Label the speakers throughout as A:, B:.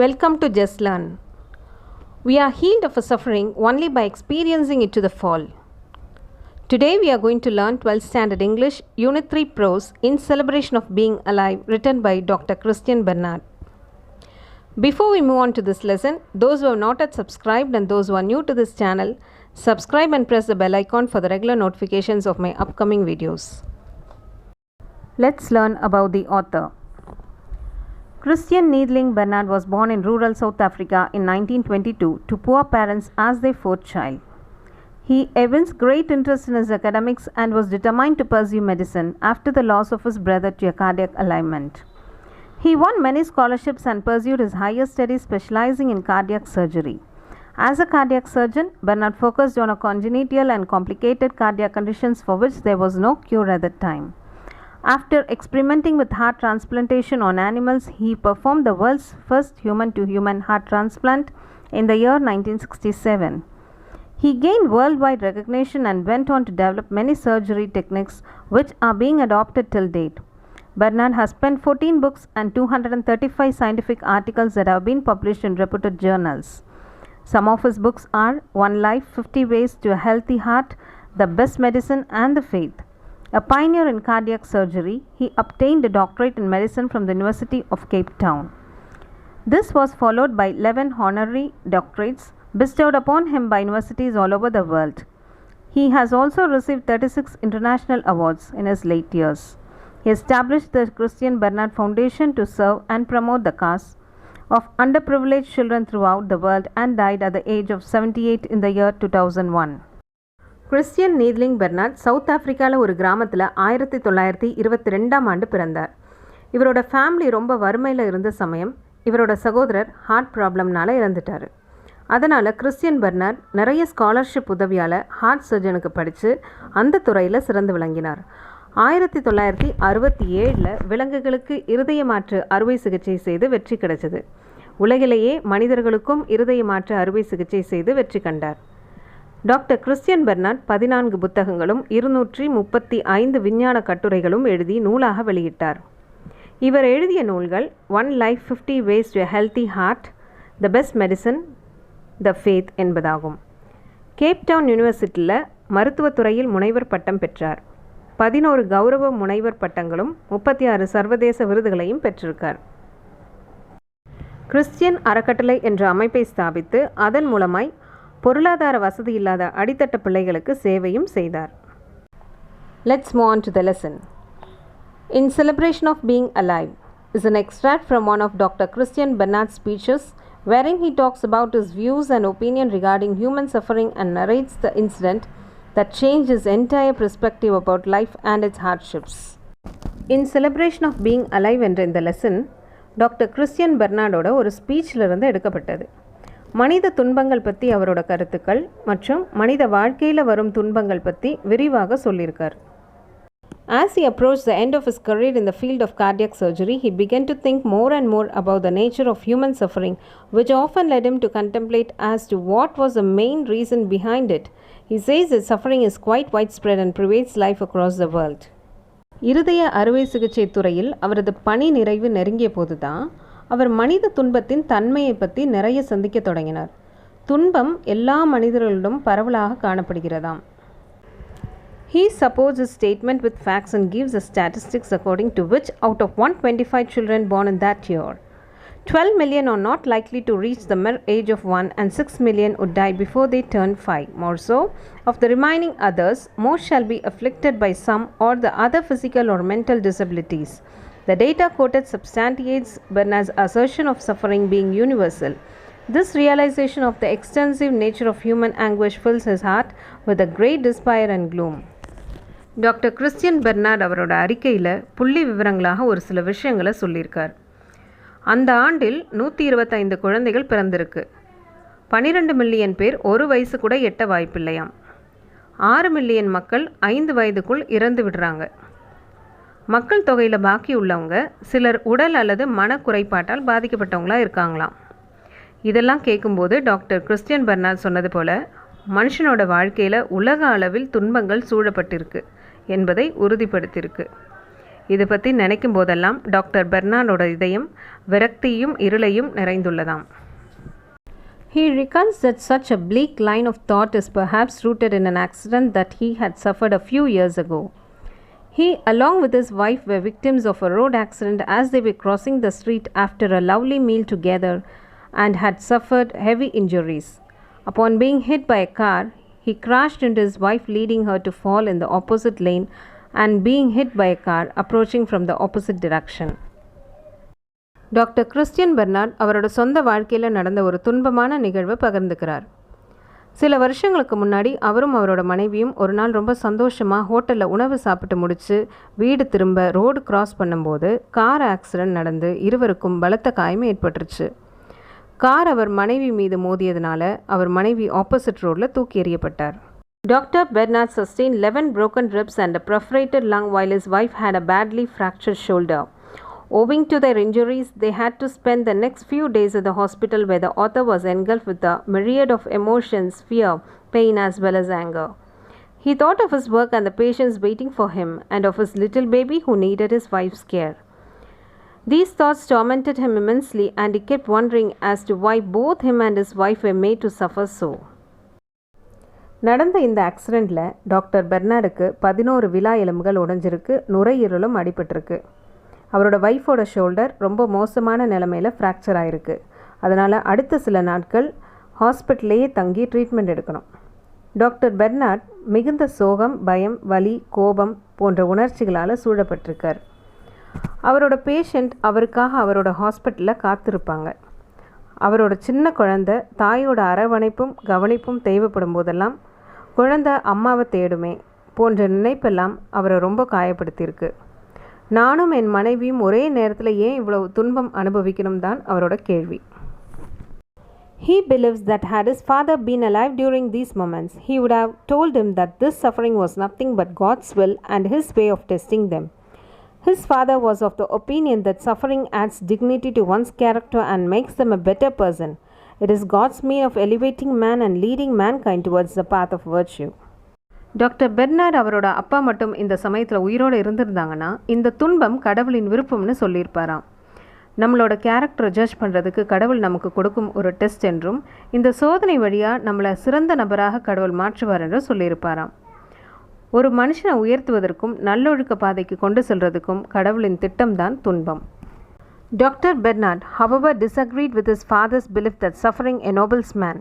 A: Welcome to Just Learn. We are healed of a suffering only by experiencing it to the full. Today we are going to learn 12th Standard English, Unit 3 Prose in Celebration of Being Alive, written by Dr. Christian Bernard. Before we move on to this lesson, those who have not yet subscribed and those who are new to this channel, subscribe and press the bell icon for the regular notifications of my upcoming videos. Let's learn about the author. Christian Needling Bernard was born in rural South Africa in 1922 to poor parents as their fourth child. He evinced great interest in his academics and was determined to pursue medicine after the loss of his brother to a cardiac ailment. He won many scholarships and pursued his higher studies specializing in cardiac surgery. As a cardiac surgeon, Bernard focused on congenital and complicated cardiac conditions for which there was no cure at the time. After experimenting with heart transplantation on animals, he performed the world's first human-to-human heart transplant in the year 1967. He gained worldwide recognition and went on to develop many surgery techniques which are being adopted till date. Bernard has penned 14 books and 235 scientific articles that have been published in reputed journals. Some of his books are One Life, 50 Ways to a Healthy Heart, The Best Medicine and the Faith. A pioneer in cardiac surgery, he obtained a doctorate in medicine from the University of Cape Town. This was followed by 11 honorary doctorates bestowed upon him by universities all over the world. He has also received 36 international awards in his late years. He established the Christian Bernard Foundation to serve and promote the cause of underprivileged children throughout the world and died at the age of 78 in the year 2001. Christiaan Neethling Barnard South ஆஃப்ரிக்காவில் ஒரு கிராமத்தில் 1922ஆம் ஆண்டு பிறந்தார். இவரோட family ரொம்ப வறுமையில் இருந்த சமயம் இவரோட சகோதரர் ஹார்ட் ப்ராப்ளம்னால இறந்துட்டார். அதனால் கிறிஸ்டியன் பெர்னார்ட் நிறைய ஸ்காலர்ஷிப் உதவியால் ஹார்ட் சர்ஜனுக்கு படித்து அந்த துறையில் சிறந்து விளங்கினார். 1967 விலங்குகளுக்கு இருதய மாற்று அறுவை சிகிச்சை செய்து வெற்றி கிடைச்சது. உலகிலேயே மனிதர்களுக்கும் இருதய மாற்று அறுவை சிகிச்சை செய்து வெற்றி கண்டார். டாக்டர் கிறிஸ்டியன் பெர்னார்ட் 14 புத்தகங்களும் 235 விஞ்ஞான கட்டுரைகளும் எழுதி நூலாக வெளியிட்டார். இவர் எழுதிய நூல்கள் one life, 50 ways to healthy heart, the best medicine, the faith என்பதாகும். கேப்டவுன் யூனிவர்சிட்டியில் மருத்துவத்துறையில் முனைவர் பட்டம் பெற்றார். 11 கௌரவ முனைவர் பட்டங்களும் 36 சர்வதேச விருதுகளையும் பெற்றிருக்கார். கிறிஸ்டியன் அறக்கட்டளை என்ற அமைப்பை ஸ்தாபித்து அதன் மூலமாய் பொருளாதார வசதி இல்லாத அடித்தட்ட பிள்ளைகளுக்கு சேவையும் செய்தார். Let's move on to the lesson. In Celebration of Being Alive is an extract from one of Dr. Christian Bernard's speeches wherein he talks about his views and opinion regarding human suffering and narrates the incident that changed his entire perspective about life and its hardships. In Celebration of Being Alive என்ற இந்த lesson doctor Christian பெர்னார்டோட ஒரு ஸ்பீச்சிலிருந்து எடுக்கப்பட்டது. மனித துன்பங்கள் பற்றி அவரோட கருத்துக்கள் மற்றும் மனித வாழ்க்கையில் வரும் துன்பங்கள் பற்றி விரிவாக சொல்லியிருக்கார். As he approached the end of his career in the field of cardiac surgery, he began to think more and more about the nature of human suffering, which often led him to contemplate as to what was the main reason behind it. He says that suffering is quite widespread and pervades life across the world. இருதய அறுவை சிகிச்சை துறையில் அவரது பணி நிறைவு நெருங்கிய போதுதான் அவர் மனித துன்பத்தின் தன்மையை பற்றி நிறைய சிந்திக்க தொடங்கினார். துன்பம் எல்லா மனிதர்களிடம் பரவலாக காணப்படுகிறதாம். He supports his statement with facts and gives the statistics according to which out of 125 children born in that year, 12 million are not likely to reach the mere age of 1 and 6 million would die before they turn 5. More so, of the remaining others, most shall be afflicted by some or the other physical or mental disabilities. The data quoted substantiates Bernard's assertion of suffering being universal. This realization of the extensive nature of human anguish fills his heart with a great despair and gloom. Doctor Christian Bernard அவரோட அறிக்கையில் புள்ளி விவரங்களாக ஒரு சில விஷயங்களை சொல்லியிருக்கார். அந்த ஆண்டில் 125 குழந்தைகள் பிறந்திருக்கு. 12 மில்லியன் பேர் ஒரு வயசு கூட எட்ட வாய்ப்பில்லையாம். 6 மில்லியன் மக்கள் 5 வயதுக்குள் இறந்து விடுறாங்க. மக்கள் தொகையில் பாக்கி உள்ளவங்க சிலர் உடல் அல்லது மனக்குறைபாட்டால் பாதிக்கப்பட்டவங்களாக இருக்காங்களாம். இதெல்லாம் கேட்கும்போது டாக்டர் கிறிஸ்டியன் பெர்னார்ட் சொன்னது போல் மனுஷனோட வாழ்க்கையில் உலக அளவில் துன்பங்கள் சூழப்பட்டிருக்கு என்பதை உறுதிப்படுத்தியிருக்கு. இதை பற்றி நினைக்கும் போதெல்லாம் டாக்டர் பெர்னார்டோட இதயம் விரக்தியும் இருளையும் நிறைந்துள்ளதாம். He recounts that such a bleak line of thought is perhaps rooted in an accident that he had suffered a few years ago. He, along with his wife, were victims of a road accident as they were crossing the street after a lovely meal together and had suffered heavy injuries. Upon being hit by a car, he crashed into his wife, leading her to fall in the opposite lane and being hit by a car approaching from the opposite direction. Doctor Christian Bernard அவரோட சொந்த வாழ்க்கையில் நடந்த ஒரு துன்பமான நிகழ்வை பகிர்ந்துக்கிறார். சில வருஷங்களுக்கு முன்னாடி அவரும் அவரோட மனைவியும் ஒரு நாள் ரொம்ப சந்தோஷமாக ஹோட்டலில் உணவு சாப்பிட்டு முடித்து வீடு திரும்ப ரோடு கிராஸ் பண்ணும்போது கார் ஆக்சிடெண்ட் நடந்து இருவருக்கும் பலத்த காயம் ஏற்பட்டுருச்சு. கார் அவர் மனைவி மீது மோதியதுனால அவர் மனைவி ஆப்போசிட் ரோடில் தூக்கி எறியப்பட்டார். Doctor Barnard sustained 11 broken ribs and a perforated lung while his wife had a badly fractured shoulder. Owing to their injuries, they had to spend the next few days at the hospital where the author was engulfed with a myriad of emotions, fear, pain as well as anger. He thought of his work and the patients waiting for him and of his little baby who needed his wife's care. These thoughts tormented him immensely and he kept wondering as to why both him and his wife were made to suffer so. நடந்த இந்த ஆக்சிடெண்ட்டில் doctor பெர்னார்டுக்கு 11 விலா எலும்புகள் உடைஞ்சிருக்கு, நுரையீரலும் அடிபட்டிருக்கு. அவரோட ஒய்ஃபோட shoulder ரொம்ப மோசமான நிலைமையில் ஃப்ராக்சர் ஆகிருக்கு. அதனால் அடுத்த சில நாட்கள் ஹாஸ்பிட்டல்லையே தங்கி ட்ரீட்மெண்ட் எடுக்கணும். டாக்டர் பெர்னார்ட் மிகுந்த சோகம், பயம், வலி, கோபம் போன்ற உணர்ச்சிகளால் சூழப்பட்டிருக்கார். அவரோட பேஷண்ட் அவருக்காக அவரோட ஹாஸ்பிட்டலில் காத்திருப்பாங்க. அவரோட சின்ன குழந்தை தாயோட அரவணைப்பும் கவனிப்பும் தேவைப்படும் போதெல்லாம் குழந்தை அம்மாவை தேடுமே போன்ற நினைப்பெல்லாம் அவரை ரொம்ப காயப்படுத்தியிருக்கு. நானும் என் மனைவியும் ஒரே நேரத்தில் ஏன் இவ்வளவு துன்பம் அனுபவிக்கணும் தான் அவரோட கேள்வி. He believes that had his father been alive during these moments, he would have told him that this suffering was nothing but God's will and his way of testing them. His father was of the opinion that suffering adds dignity to one's character and makes them a better person. It is God's means of elevating man and leading mankind towards the path of virtue. Doctor Bernard அவரோட அப்பா மட்டும் இந்த சமயத்தில் உயிரோடு இருந்திருந்தாங்கன்னா இந்த துன்பம் கடவுளின் விருப்பம்னு சொல்லியிருப்பாராம். நம்மளோட கேரக்டரை ஜட்ஜ் பண்ணுறதுக்கு கடவுள் நமக்கு கொடுக்கும் ஒரு டெஸ்ட் என்றும் இந்த சோதனை வழியாக நம்மளை சிறந்த நபராக கடவுள் மாற்றுவார் என்றும் சொல்லியிருப்பாராம். ஒரு மனுஷனை உயர்த்துவதற்கும் நல்லொழுக்க பாதைக்கு கொண்டு செல்றதுக்கும் கடவுளின் திட்டம்தான் துன்பம். Doctor Bernard, however, disagreed with his father's belief that suffering ennobles man.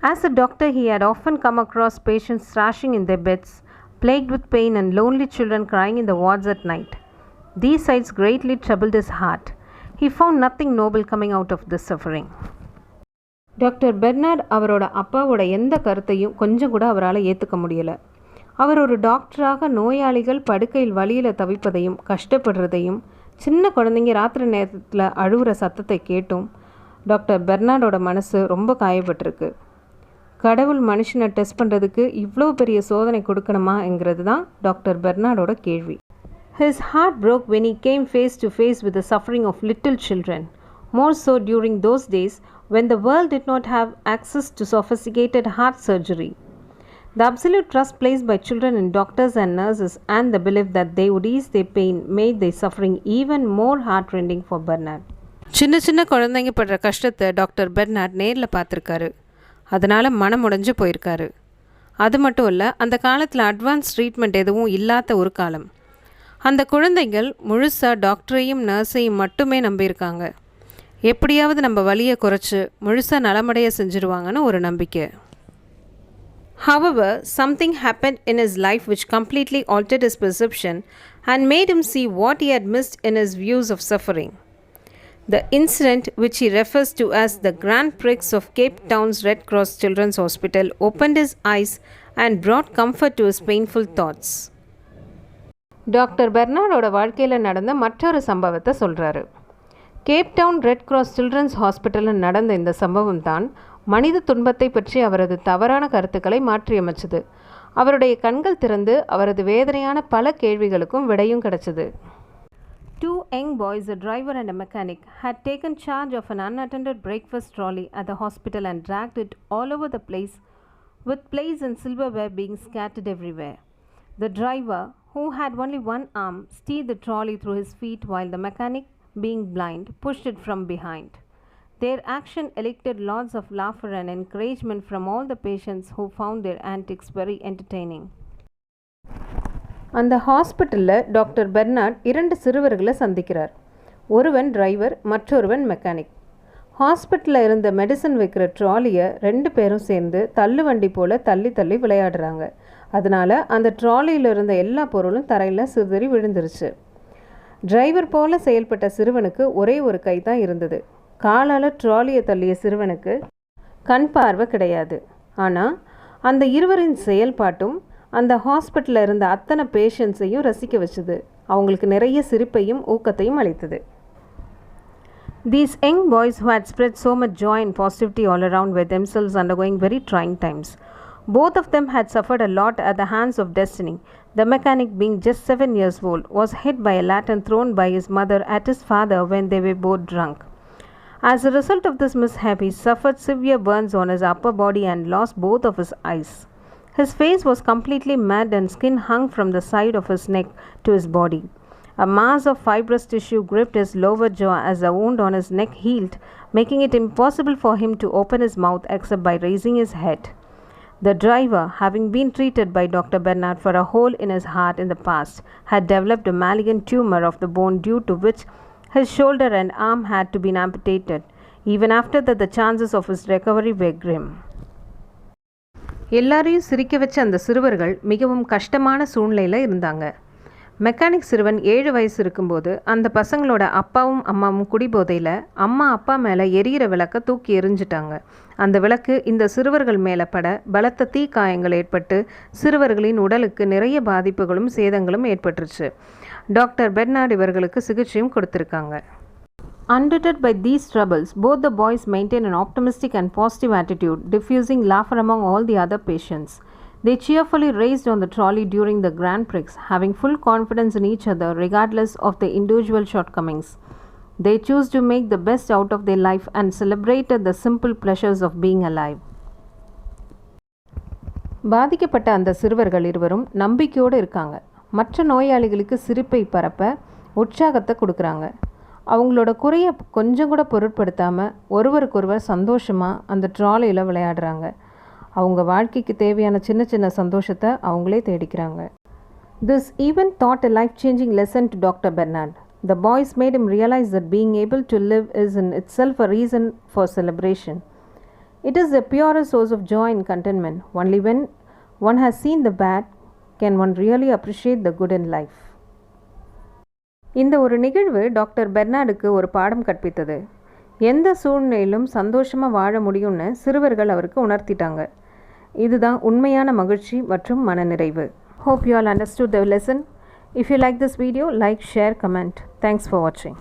A: As a doctor, he had often come across patients thrashing in their beds, plagued with pain and lonely children crying in the wards at night. These sights greatly troubled his heart. He found nothing noble coming out of this suffering. Doctor Bernard அவரோட அப்பாவோட எந்த கருத்தையும் கொஞ்சம் கூட அவரால் ஏற்றுக்க முடியலை. அவர் ஒரு டாக்டராக நோயாளிகள் படுக்கையில் வலியில் தவிப்பதையும் கஷ்டப்படுறதையும் சின்ன குழந்தைங்க ராத்திரி நேரத்தில் அழுகிற சத்தத்தை கேட்டும் டாக்டர் பெர்னார்டோட மனசு ரொம்ப காயப்பட்டிருக்கு. கடவுள் மனுஷனை டெஸ்ட் பண்ணுறதுக்கு இவ்வளோ பெரிய சோதனை கொடுக்கணுமாங்கிறது தான் டாக்டர் பெர்னார்டோட கேள்வி. His heart broke when he came face to face with the suffering of little children, more so during those days when the world did not have access to sophisticated heart surgery. The absolute trust placed by children in doctors and nurses and the belief that they would ease their pain made their suffering even more heartrending for Bernard. சின்ன குழந்தைங்க படுற கஷ்டத்தை doctor Bernard நேரில் பார்த்துருக்காரு. அதனால் மனம் உடைஞ்சு போயிருக்காரு. அது மட்டும் இல்லை, அந்த காலத்தில் அட்வான்ஸ் ட்ரீட்மெண்ட் எதுவும் இல்லாத ஒரு காலம். அந்த குழந்தைகள் முழுசாக டாக்டரையும் நர்ஸையும் மட்டுமே நம்பியிருக்காங்க. எப்படியாவது நம்ம வலியை குறைச்சி முழுசாக நலமடைய செஞ்சுருவாங்கன்னு ஒரு நம்பிக்கை. However, something happened in his life which completely altered his perception and made him see what he had missed in his views of suffering. The incident, which he refers to as the Grand Prix of Cape Town's Red Cross Children's Hospital, opened his eyes and brought comfort to his painful thoughts. Doctor பெர்னார்டோட வாழ்க்கையில் நடந்த மற்றொரு சம்பவத்தை சொல்கிறாரு. Cape Town Red Cross children's ஹாஸ்பிட்டலில் நடந்த இந்த சம்பவம் தான் மனித துன்பத்தை பற்றி அவரது தவறான கருத்துக்களை மாற்றியமைச்சது. அவருடைய கண்கள் திறந்து அவரது வேதனையான பல கேள்விகளுக்கும் விடையும் கிடைச்சது. Two young boys, a driver and a mechanic, had taken charge of an unattended breakfast trolley at the hospital and dragged it all over the place, with plates and silverware being scattered everywhere. The driver, who had only one arm, steered the trolley through his feet while the mechanic, being blind, pushed it from behind. Their action elicited lots of laughter and encouragement from all the patients who found their antics very entertaining. அந்த ஹாஸ்பிட்டலில் doctor Bernard 2 சிறுவர்களை சந்திக்கிறார். ஒருவன் driver, மற்றொருவன் mechanic. ஹாஸ்பிட்டலில் இருந்த medicine வைக்கிற ட்ராலியை 2 பேரும் சேர்ந்து தள்ளுவண்டி போல் தள்ளி தள்ளி விளையாடுறாங்க. அதனால் அந்த ட்ராலியில் இருந்த எல்லா பொருளும் தரையில் சிதறி விழுந்துருச்சு. டிரைவர் போல் செயல்பட்ட சிறுவனுக்கு ஒரே ஒரு கை தான் இருந்தது. காலால் ட்ராலியை தள்ளிய சிறுவனுக்கு கண் பார்வை கிடையாது. ஆனால் அந்த இருவரின் செயல்பாட்டும் அந்த ஹாஸ்பிட்டலில் இருந்த அத்தனை பேஷண்ட்ஸையும் ரசிக்க வச்சுது. அவங்களுக்கு நிறைய சிரிப்பையும் ஊக்கத்தையும் அளித்தது. These young boys who had spread so much joy and positivity all around were themselves undergoing very trying times. Both of them had suffered a lot at the hands of destiny. The mechanic, being just 7 years old, was hit by a lantern thrown by his mother at his father when they were both drunk. As a result of this mishap, he suffered severe burns on his upper body and lost both of his eyes. His face was completely mad and skin hung from the side of his neck to his body. A mass of fibrous tissue gripped his lower jaw as the wound on his neck healed, making it impossible for him to open his mouth except by raising his head. The driver, having been treated by Dr. Bernard for a hole in his heart in the past, had developed a malignant tumor of the bone due to which his shoulder and arm had to be amputated. Even after that, the chances of his recovery were grim. எல்லாரையும் சிரிக்க வச்ச அந்த சிறுவர்கள் மிகவும் கஷ்டமான சூழ்நிலையில் இருந்தாங்க. Mechanic சிறுவன் 7 வயசு இருக்கும்போது அந்த பசங்களோட அப்பாவும் அம்மாவும் குடிபோதையில் அம்மா அப்பா மேலே எரியிற விளக்கை தூக்கி எறிஞ்சிட்டாங்க. அந்த விளக்கு இந்த சிறுவர்கள் மேலே பட பலத்த தீ காயங்கள் ஏற்பட்டு சிறுவர்களின் உடலுக்கு நிறைய பாதிப்புகளும் சேதங்களும் ஏற்பட்டுருச்சு. டாக்டர் பெர்னார்ட் இவர்களுக்கு சிகிச்சையும் கொடுத்துருக்காங்க. Undeterred by these troubles, both the boys maintained an optimistic and positive attitude, diffusing laughter among all the other patients. They cheerfully raced on the trolley during the Grand Prix, having full confidence in each other regardless of their individual shortcomings. They chose to make the best out of their life and celebrated the simple pleasures of being alive. பாதிக்கப்பட்ட அந்த சிறுவர்கள் இருவரும் நம்பிக்கையோடு இருக்காங்க. மற்ற நோயாளிகளுக்கு சிரிப்பை பரப்ப உற்சாகத்தை கொடுக்குறாங்க. அவங்களோட குறையை கொஞ்சம் கூட பொருட்படுத்தாமல் ஒருவருக்கொருவர் சந்தோஷமாக அந்த ட்ராலியில் விளையாடுறாங்க. அவங்க வாழ்க்கைக்கு தேவையான சின்ன சின்ன சந்தோஷத்தை அவங்களே தேடிக்கிறாங்க. This event taught a life-changing lesson to Dr. Bernard. The boys made him realize that being able to live is in itself a reason for celebration. It is the purest source of joy and contentment. Only when one has seen the bad can one really appreciate the good in life. இந்த ஒரு நிகழ்வு doctor பெர்னார்டுக்கு ஒரு பாடம் கற்பித்தது. எந்த சூழ்நிலையிலும் சந்தோஷமாக வாழ முடியும்னு சிறுவர்கள் அவருக்கு உணர்த்திட்டாங்க. இதுதான் உண்மையான மகிழ்ச்சி மற்றும் மனநிறைவு. Hope you all understood the lesson. If you like this video, like, share, comment. Thanks for watching.